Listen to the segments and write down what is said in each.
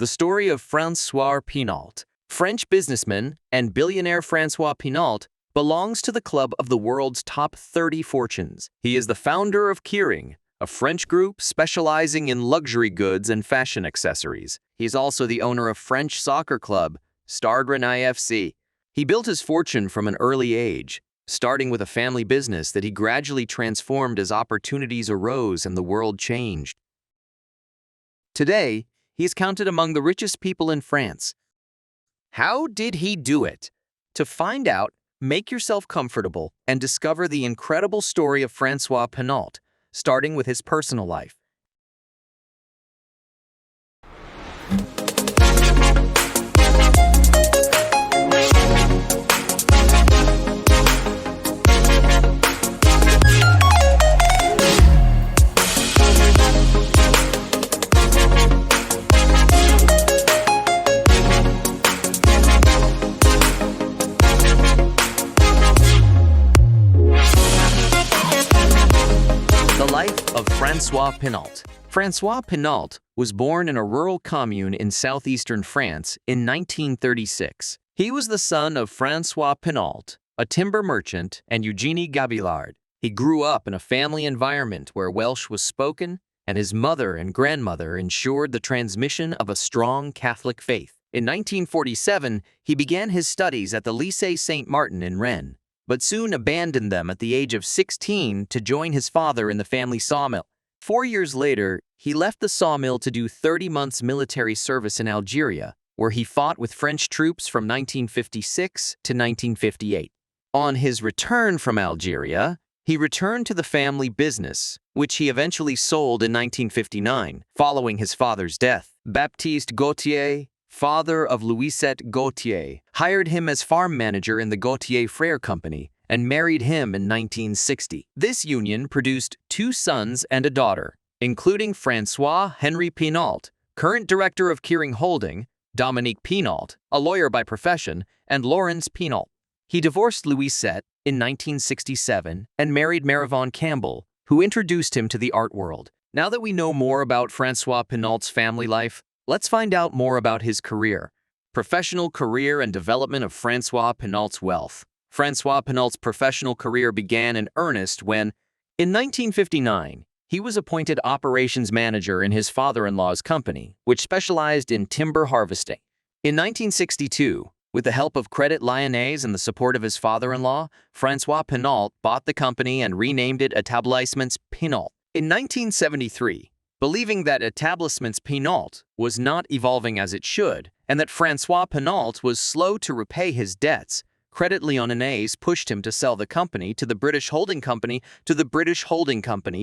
The story of François Pinault, French businessman and billionaire François Pinault, belongs to the club of the world's top 30 fortunes. He is the founder of Kering, a French group specializing in luxury goods and fashion accessories. He is also the owner of French soccer club, Stade Rennais FC. He built his fortune from an early age, starting with a family business that he gradually transformed as opportunities arose and the world changed. Today, he is counted among the richest people in France. How did he do it? To find out, make yourself comfortable and discover the incredible story of François Pinault, starting with his personal life. The life of François Pinault. François Pinault was born in a rural commune in southeastern France in 1936. He was the son of François Pinault, a timber merchant, and Eugénie Gabillard. He grew up in a family environment where Welsh was spoken, and his mother and grandmother ensured the transmission of a strong Catholic faith. In 1947, he began his studies at the Lycée Saint-Martin in Rennes, but soon abandoned them at the age of 16 to join his father in the family sawmill. 4 years later, he left the sawmill to do 30 months military service in Algeria, where he fought with French troops from 1956 to 1958. On his return from Algeria, he returned to the family business, which he eventually sold in 1959, following his father's death. Baptiste Gauthier, father of Louisette Gauthier, hired him as farm manager in the Gauthier Frères Company and married him in 1960. This union produced 2 sons and a daughter, including François Henri Pinault, current director of Kering Holding, Dominique Pinault, a lawyer by profession, and Laurence Pinault. He divorced Louisette in 1967 and married Marivonne Campbell, who introduced him to the art world. Now that we know more about François Pinault's family life, let's find out more about his career. Professional career and development of François Pinault's wealth. François Pinault's professional career began in earnest when, in 1959, he was appointed operations manager in his father-in-law's company, which specialized in timber harvesting. In 1962, with the help of Credit Lyonnais and the support of his father-in-law, François Pinault bought the company and renamed it Établissements Pinault. In 1973, believing that Établissements Pinault was not evolving as it should, and that François Pinault was slow to repay his debts, Credit Lyonnais pushed him to sell the company to the British holding company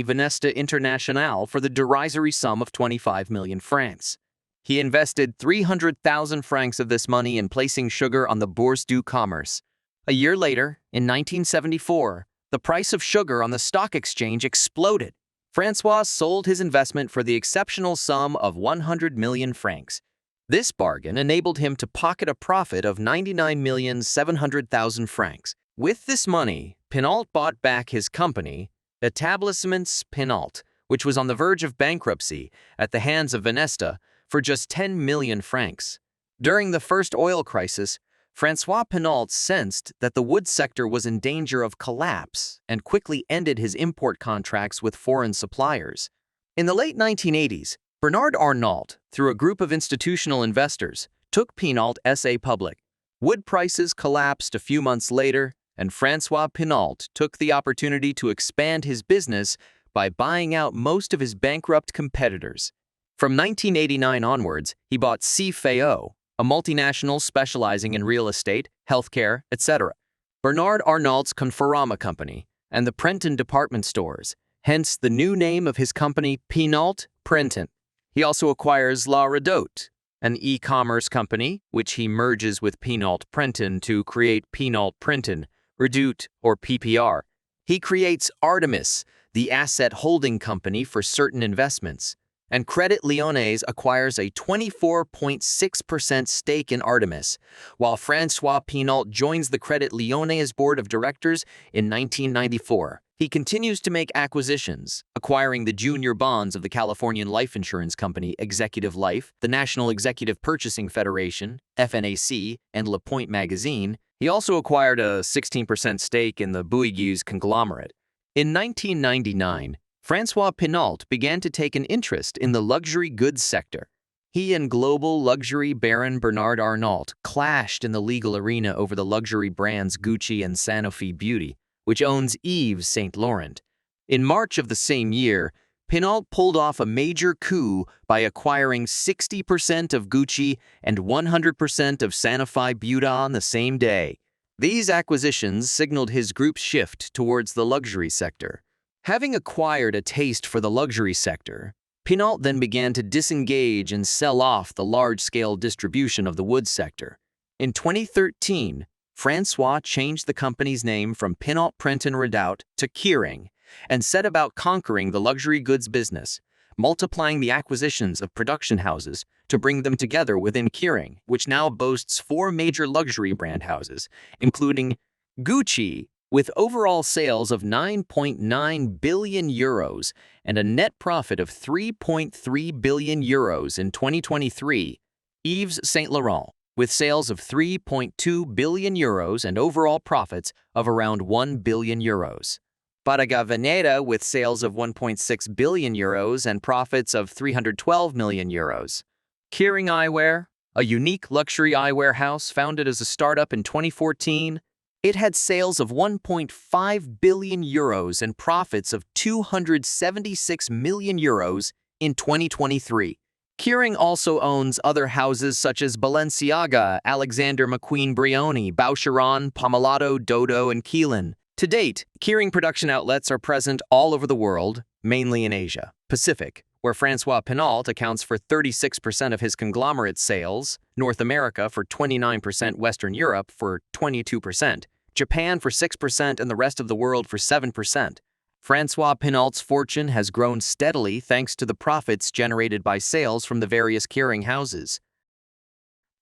Venesta International for the derisory sum of 25 million francs. He invested 300,000 francs of this money in placing sugar on the Bourse du Commerce. A year later, in 1974, the price of sugar on the stock exchange exploded. François sold his investment for the exceptional sum of 100 million francs. This bargain enabled him to pocket a profit of 99,700,000 francs. With this money, Pinault bought back his company, Établissements Pinault, which was on the verge of bankruptcy at the hands of Venesta, for just 10 million francs. During the first oil crisis, François Pinault sensed that the wood sector was in danger of collapse and quickly ended his import contracts with foreign suppliers. In the late 1980s, Bernard Arnault, through a group of institutional investors, took Pinault SA public. Wood prices collapsed a few months later, and François Pinault took the opportunity to expand his business by buying out most of his bankrupt competitors. From 1989 onwards, he bought CFAO, a multinational specializing in real estate, healthcare, etc., Bernard Arnault's Conforama company, and the Printemps department stores, hence the new name of his company, Pinault Printemps. He also acquires La Redoute, an e-commerce company, which he merges with Pinault Printemps to create Pinault Printemps, Redoute, or PPR. He creates Artemis, the asset holding company for certain investments. And Credit Lyonnais acquires a 24.6% stake in Artemis, while François Pinault joins the Credit Lyonnais board of directors in 1994. He continues to make acquisitions, acquiring the junior bonds of the Californian life insurance company Executive Life, the National Executive Purchasing Federation, FNAC, and Le Point magazine. He also acquired a 16% stake in the Bouygues conglomerate. In 1999, François Pinault began to take an interest in the luxury goods sector. He and global luxury baron Bernard Arnault clashed in the legal arena over the luxury brands Gucci and Sanofi Beauty, which owns Yves Saint Laurent. In March of the same year, Pinault pulled off a major coup by acquiring 60% of Gucci and 100% of Sanofi Beauty on the same day. These acquisitions signaled his group's shift towards the luxury sector. Having acquired a taste for the luxury sector, Pinault then began to disengage and sell off the large-scale distribution of the wood sector. In 2013, François changed the company's name from Pinault Printemps Redoute to Kering and set about conquering the luxury goods business, multiplying the acquisitions of production houses to bring them together within Kering, which now boasts 4 major luxury brand houses, including Gucci, with overall sales of 9.9 billion euros and a net profit of 3.3 billion euros in 2023, Yves Saint Laurent, with sales of 3.2 billion euros and overall profits of around 1 billion euros. Bottega Veneta, with sales of 1.6 billion euros and profits of 312 million euros. Kering Eyewear, a unique luxury eyewear house founded as a startup in 2014, it had sales of 1.5 billion euros and profits of 276 million euros in 2023. Kering also owns other houses such as Balenciaga, Alexander McQueen Brioni, Boucheron, Pomellato, Dodo, and Keelan. To date, Kering production outlets are present all over the world, mainly in Asia Pacific, where François Pinault accounts for 36% of his conglomerate sales, North America for 29%, Western Europe for 22%, Japan for 6%, and the rest of the world for 7%. François Pinault's fortune has grown steadily thanks to the profits generated by sales from the various Kering houses.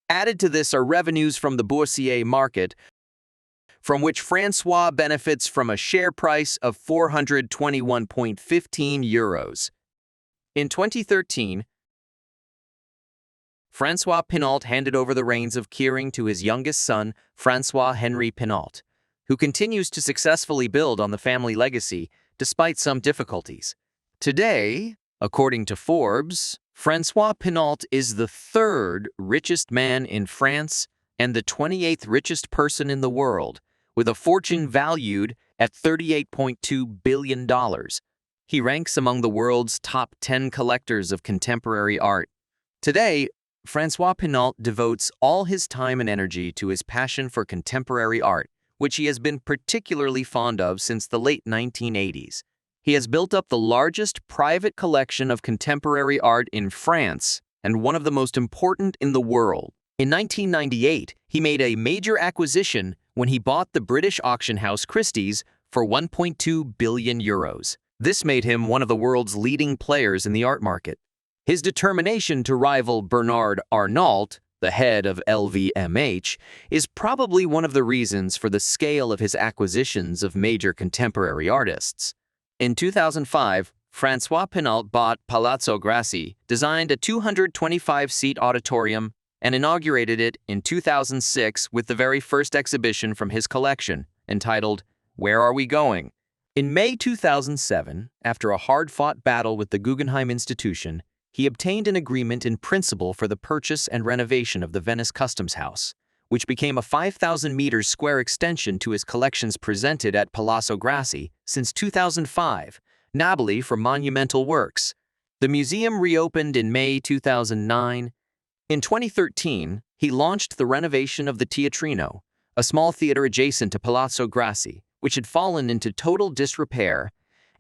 Added to this are revenues from the boursier market, from which François benefits from a share price of 421.15 euros. In 2013, François Pinault handed over the reins of Kering to his youngest son, François-Henri Pinault, who continues to successfully build on the family legacy despite some difficulties. Today, according to Forbes, François Pinault is the 3rd richest man in France and the 28th richest person in the world, with a fortune valued at $38.2 billion. He ranks among the world's top 10 collectors of contemporary art. Today, François Pinault devotes all his time and energy to his passion for contemporary art, which he has been particularly fond of since the late 1980s. He has built up the largest private collection of contemporary art in France and one of the most important in the world. In 1998, he made a major acquisition when he bought the British auction house Christie's for 1.2 billion euros. This made him one of the world's leading players in the art market. His determination to rival Bernard Arnault, the head of LVMH, is probably one of the reasons for the scale of his acquisitions of major contemporary artists. In 2005, François Pinault bought Palazzo Grassi, designed a 225-seat auditorium, and inaugurated it in 2006 with the very first exhibition from his collection, entitled, "Where Are We Going?" In May 2007, after a hard-fought battle with the Guggenheim Institution, he obtained an agreement in principle for the purchase and renovation of the Venice Customs House, which became a 5,000 meters square extension to his collections presented at Palazzo Grassi since 2005, notably for monumental works. The museum reopened in May 2009. In 2013, he launched the renovation of the Teatrino, a small theater adjacent to Palazzo Grassi, which had fallen into total disrepair,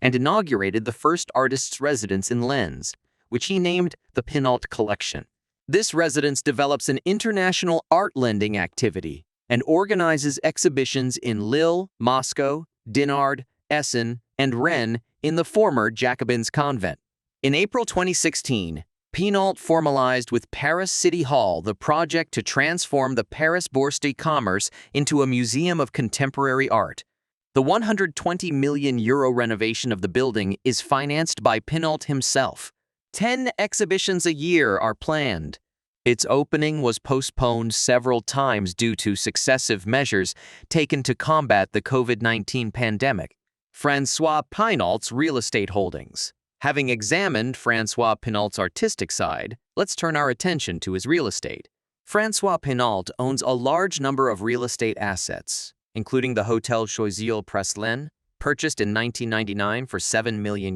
and inaugurated the first artist's residence in Lens, which he named the Pinault Collection. This residence develops an international art lending activity and organizes exhibitions in Lille, Moscow, Dinard, Essen, and Rennes in the former Jacobins convent. In April 2016, Pinault formalized with Paris City Hall the project to transform the Paris Bourse de Commerce into a museum of contemporary art. The €120 million renovation of the building is financed by Pinault himself. 10 exhibitions a year are planned. Its opening was postponed several times due to successive measures taken to combat the COVID-19 pandemic. François Pinault's real estate holdings. Having examined François Pinault's artistic side, let's turn our attention to his real estate. François Pinault owns a large number of real estate assets, including the Hotel Choiseul-Presles, purchased in 1999 for €7 million,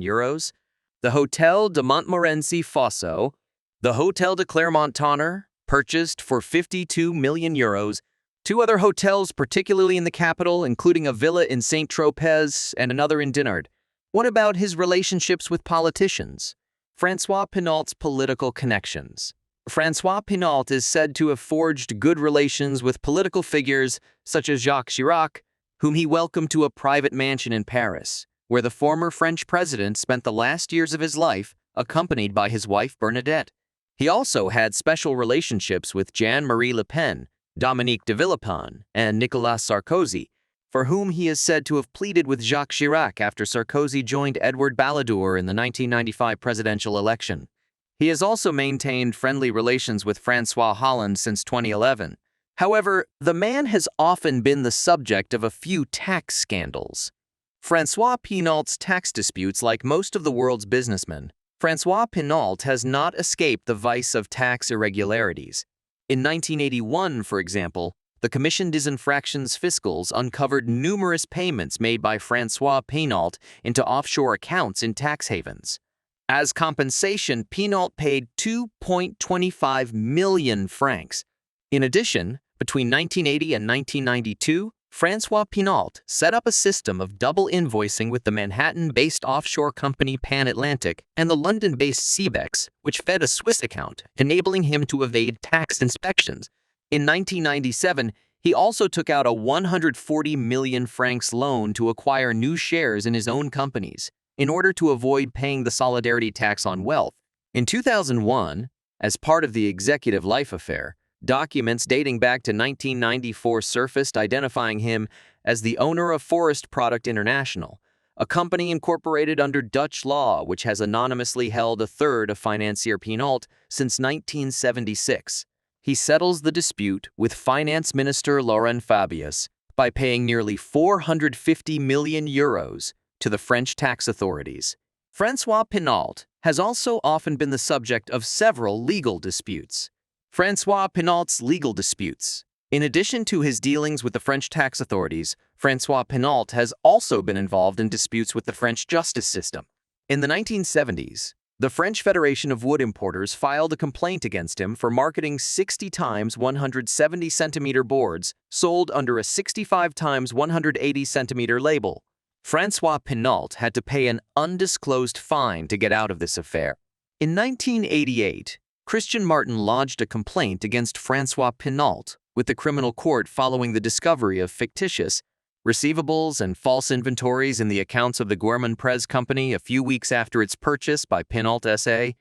the Hotel de Montmorency Fosso, the Hotel de Clermont-Tonnerre, purchased for €52 million, two other hotels particularly in the capital, including a villa in Saint-Tropez and another in Dinard. What about his relationships with politicians? François Pinault's political connections. François Pinault is said to have forged good relations with political figures such as Jacques Chirac, whom he welcomed to a private mansion in Paris, where the former French president spent the last years of his life, accompanied by his wife Bernadette. He also had special relationships with Jean-Marie Le Pen, Dominique de Villepin, and Nicolas Sarkozy, for whom he is said to have pleaded with Jacques Chirac after Sarkozy joined Edouard Balladur in the 1995 presidential election. He has also maintained friendly relations with François Hollande since 2011. However, the man has often been the subject of a few tax scandals. François Pinault's tax disputes, like most of the world's businessmen, François Pinault has not escaped the vice of tax irregularities. In 1981, for example, the Commission des Infractions Fiscales uncovered numerous payments made by François Pinault into offshore accounts in tax havens. As compensation, Pinault paid 2.25 million francs. In addition, between 1980 and 1992, François Pinault set up a system of double invoicing with the Manhattan-based offshore company Pan Atlantic and the London-based Cebex, which fed a Swiss account, enabling him to evade tax inspections. In 1997, he also took out a 140 million francs loan to acquire new shares in his own companies, in order to avoid paying the solidarity tax on wealth. In 2001, as part of the executive life affair, documents dating back to 1994 surfaced identifying him as the owner of Forest Product International, a company incorporated under Dutch law which has anonymously held a third of financier Pinault since 1976. He settles the dispute with Finance Minister Laurent Fabius by paying nearly €450 million to the French tax authorities. François Pinault has also often been the subject of several legal disputes. François Pinault's legal disputes. In addition to his dealings with the French tax authorities, François Pinault has also been involved in disputes with the French justice system. In the 1970s, the French Federation of Wood Importers filed a complaint against him for marketing 60 times 170 centimeter boards sold under a 65 times 180 centimeter label. François Pinault had to pay an undisclosed fine to get out of this affair. In 1988, Christian Martin lodged a complaint against François Pinault with the criminal court following the discovery of fictitious receivables and false inventories in the accounts of the Guermann-Prez company a few weeks after its purchase by Pinault SA.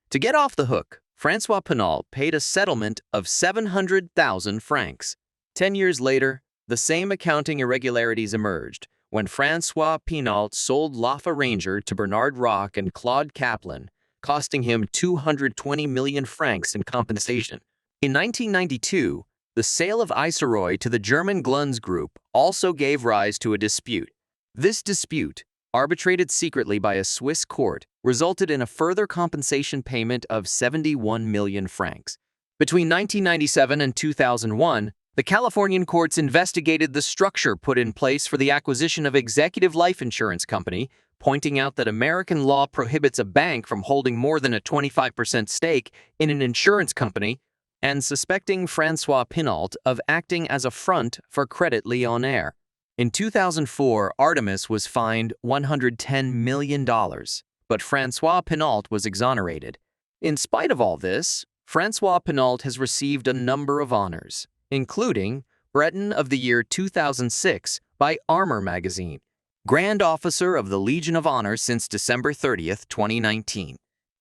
To get off the hook, François Pinault paid a settlement of 700,000 francs. 10 years later, the same accounting irregularities emerged when François Pinault sold Lafa Ranger to Bernard Rock and Claude Kaplan, costing him 220 million francs in compensation. In 1992, the sale of Iseroy to the German Glunz Group also gave rise to a dispute. This dispute, arbitrated secretly by a Swiss court, resulted in a further compensation payment of 71 million francs. Between 1997 and 2001, the Californian courts investigated the structure put in place for the acquisition of Executive Life Insurance Company, pointing out that American law prohibits a bank from holding more than a 25% stake in an insurance company, and suspecting François Pinault of acting as a front for Credit Lyonnais. In 2004, Artemis was fined $110 million, but François Pinault was exonerated. In spite of all this, François Pinault has received a number of honors, including Breton of the Year 2006 by Armour magazine, Grand Officer of the Legion of Honor since December 30, 2019.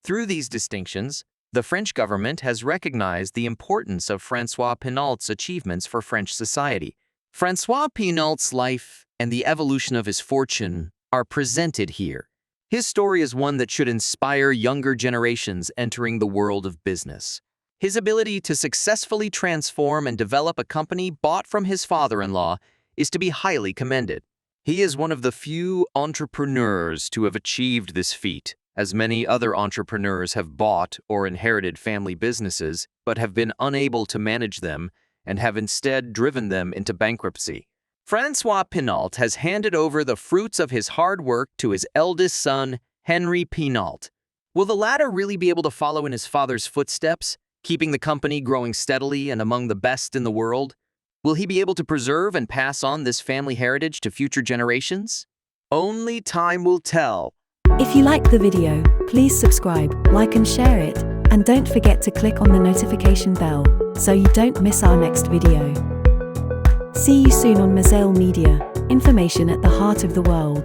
Through these distinctions, the French government has recognized the importance of François Pinault's achievements for French society. François Pinault's life and the evolution of his fortune are presented here. His story is one that should inspire younger generations entering the world of business. His ability to successfully transform and develop a company bought from his father-in-law is to be highly commended. He is one of the few entrepreneurs to have achieved this feat, as many other entrepreneurs have bought or inherited family businesses but have been unable to manage them and have instead driven them into bankruptcy. François Pinault has handed over the fruits of his hard work to his eldest son, Henri Pinault. Will the latter really be able to follow in his father's footsteps, keeping the company growing steadily and among the best in the world? Will he be able to preserve and pass on this family heritage to future generations? Only time will tell. If you liked the video, please subscribe, like and share it, and don't forget to click on the notification bell so you don't miss our next video. See you soon on Mazel Media, information at the heart of the world.